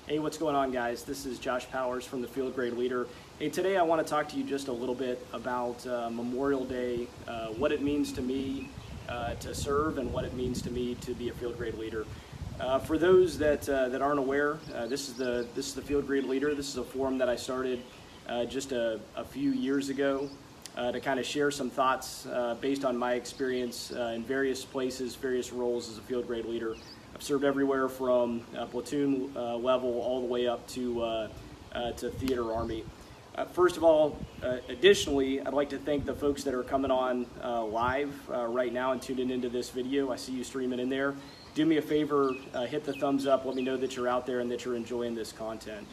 Hey, what's going on, guys? This is Josh Powers from the Field Grade Leader. Hey, today I want to talk to you just a little bit about Memorial Day, what it means to me to serve, and what it means to me to be a Field Grade Leader. For those that aren't aware, this is the Field Grade Leader. This is a forum that I started just a few years ago to kind of share some thoughts based on my experience in various places, various roles as a Field Grade Leader. I've served everywhere from platoon level all the way up to theater army. First of all, additionally, I'd like to thank the folks that are coming on live right now and tuning into this video. I see you streaming in there. Do me a favor, hit the thumbs up, let me know that you're out there and that you're enjoying this content.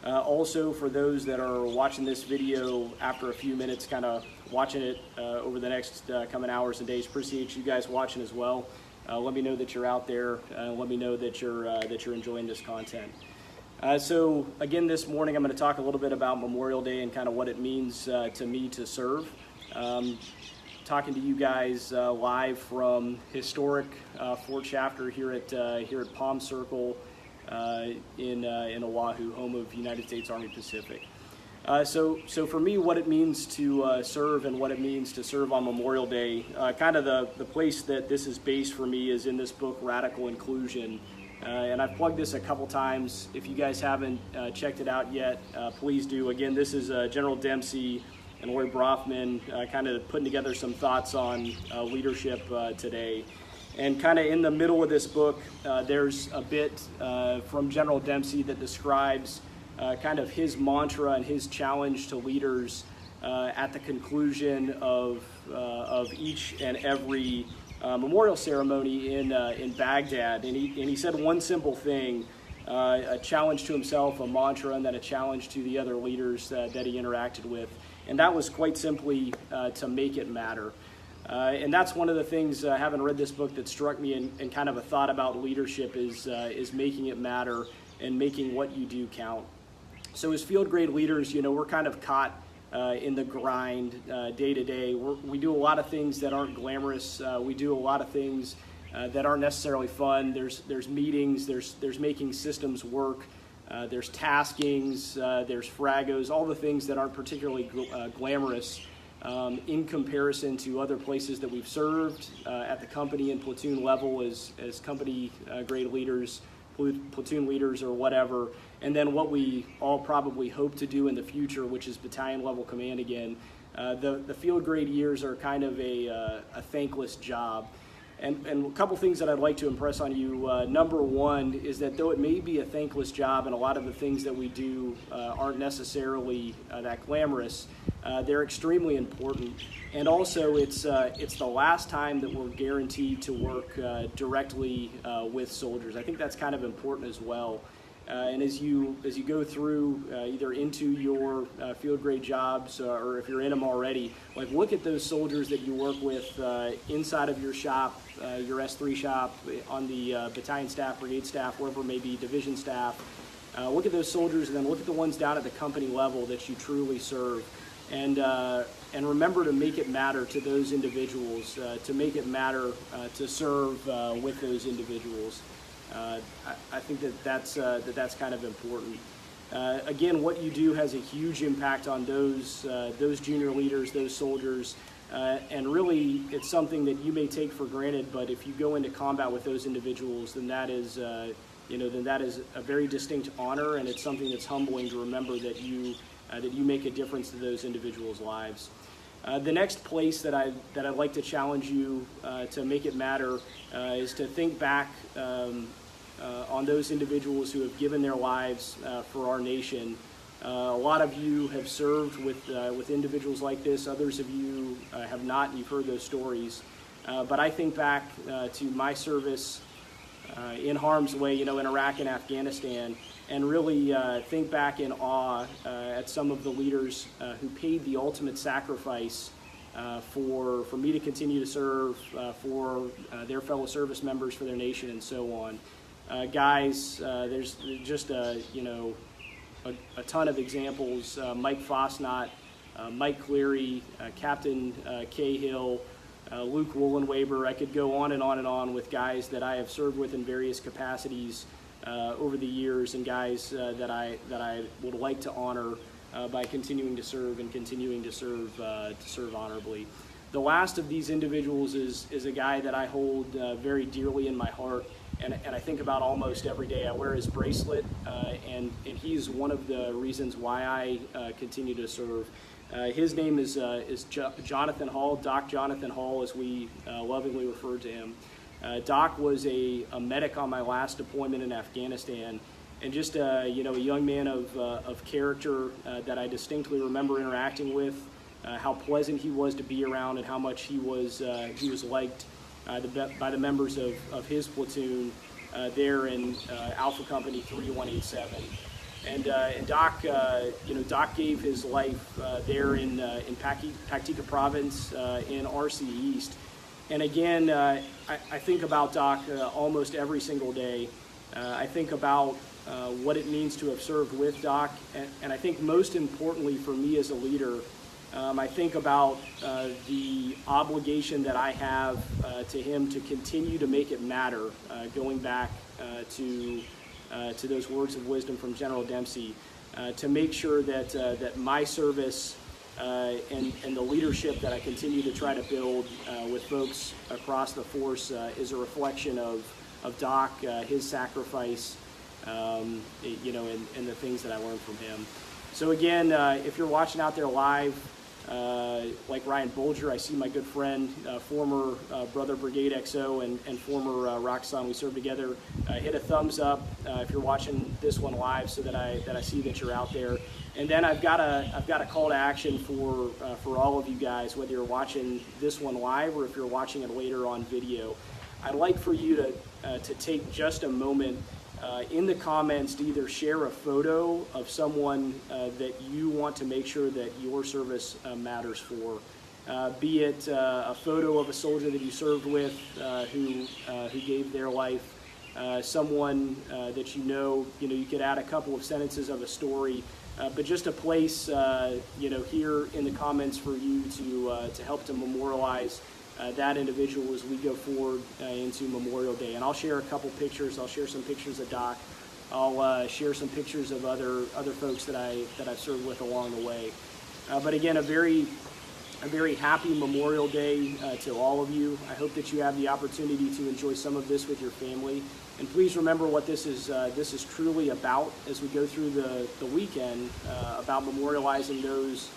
Also, for those that are watching this video after a few minutes, kind of watching it over the next coming hours and days, appreciate you guys watching as well. Let me know that you're out there. Let me know that you're enjoying this content. So again, this morning I'm going to talk a little bit about Memorial Day and kind of what it means to me to serve. Talking to you guys live from historic Fort Shafter here at Palm Circle in Oahu, home of United States Army Pacific. So for me, what it means to serve and what it means to serve on Memorial Day, kind of the place that this is based for me is in this book, Radical Inclusion. And I've plugged this a couple times. If you guys haven't checked it out yet, please do. Again, this is General Dempsey and Lloyd Brofman kind of putting together some thoughts on leadership today. And kind of in the middle of this book, there's a bit from General Dempsey that describes kind of his mantra and his challenge to leaders at the conclusion of each and every memorial ceremony in Baghdad. And he said one simple thing, a challenge to himself, a mantra, and then a challenge to the other leaders that he interacted with. And that was quite simply to make it matter. And that's one of the things, having read this book, that struck me and kind of a thought about leadership is making it matter and making what you do count. So as field grade leaders, you know, we're kind of caught in the grind day to day. We do a lot of things that aren't glamorous. We do a lot of things that aren't necessarily fun. There's meetings, there's making systems work, there's taskings, there's fragos, all the things that aren't particularly glamorous in comparison to other places that we've served at the company and platoon level as company grade leaders, platoon leaders or whatever, and then what we all probably hope to do in the future, which is battalion level command again. The field grade years are kind of a thankless job. And a couple things that I'd like to impress on you. Number one is that though it may be a thankless job and a lot of the things that we do aren't necessarily that glamorous, they're extremely important. And also it's the last time that we're guaranteed to work directly with soldiers. I think that's kind of important as well. And as you go through either into your field grade jobs or if you're in them already, like look at those soldiers that you work with inside of your shop, your S3 shop, on the battalion staff, brigade staff, wherever it may be, division staff. Look at those soldiers and then look at the ones down at the company level that you truly serve. And remember to make it matter to those individuals, to make it matter to serve with those individuals. I think that's kind of important. Again, what you do has a huge impact on those junior leaders, those soldiers, and really it's something that you may take for granted. But if you go into combat with those individuals, then that is a very distinct honor, and it's something that's humbling to remember that you make a difference to those individuals' lives. The next place that I'd like to challenge you to make it matter is to think back on those individuals who have given their lives for our nation. A lot of you have served with individuals like this. Others of you have not, and you've heard those stories. But I think back to my service in harm's way, you know, in Iraq and Afghanistan, and really think back in awe at some of the leaders who paid the ultimate sacrifice for me to continue to serve, for their fellow service members, for their nation, and so on. Guys, there's just a ton of examples. Mike Fosnot, Mike Cleary, Captain Cahill, Luke Wollenweber. I could go on and on and on with guys that I have served with in various capacities over the years, and guys that I would like to honor by continuing to serve and continuing to serve honorably. The last of these individuals is a guy that I hold very dearly in my heart, and I think about almost every day. I wear his bracelet, and he's one of the reasons why I continue to serve. His name is Jonathan Hall, Doc Jonathan Hall, as we lovingly refer to him. Doc was a medic on my last deployment in Afghanistan, and just a young man of character that I distinctly remember interacting with. How pleasant he was to be around, and how much he was liked by the members of his platoon there in Alpha Company 3187. And Doc, Doc gave his life there in Paktika Province in RC East. And again, I think about Doc almost every single day. I think about what it means to have served with Doc, and I think most importantly for me as a leader, I think about the obligation that I have to him to continue to make it matter, going back to those words of wisdom from General Dempsey, to make sure that my service and the leadership that I continue to try to build with folks across the force is a reflection of Doc, his sacrifice, and the things that I learned from him. So again, if you're watching out there live, like Ryan Bolger, I see my good friend, former brother Brigade XO and former Roxanne. We served together. Hit a thumbs up if you're watching this one live, so that I see that you're out there. And then I've got a call to action for all of you guys, whether you're watching this one live or if you're watching it later on video. I'd like for you to take just a moment in the comments to either share a photo of someone that you want to make sure that your service matters for. Be it a photo of a soldier that you served with who gave their life, someone that you could add a couple of sentences of a story, but just a place here in the comments for you to help to memorialize that individual as we go forward into Memorial Day. And I'll share a couple pictures. I'll share some pictures of Doc. I'll share some pictures of other folks that I've served with along the way. But again, a very happy Memorial Day to all of you. I hope that you have the opportunity to enjoy some of this with your family. And please remember what this is truly about as we go through the weekend, about memorializing those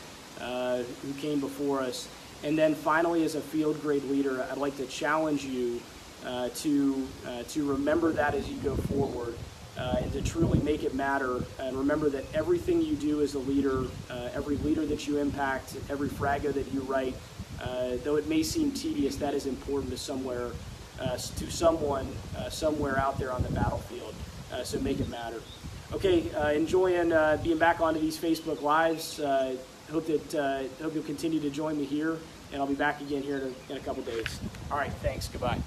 who came before us. And then finally, as a field grade leader, I'd like to challenge you to remember that as you go forward, and to truly make it matter. And remember that everything you do as a leader, every leader that you impact, every frago that you write, though it may seem tedious, that is important to someone somewhere out there on the battlefield. So make it matter. Okay, enjoying being back onto these Facebook Lives. Hope you'll continue to join me here, and I'll be back again here in a couple days. All right, thanks. Goodbye.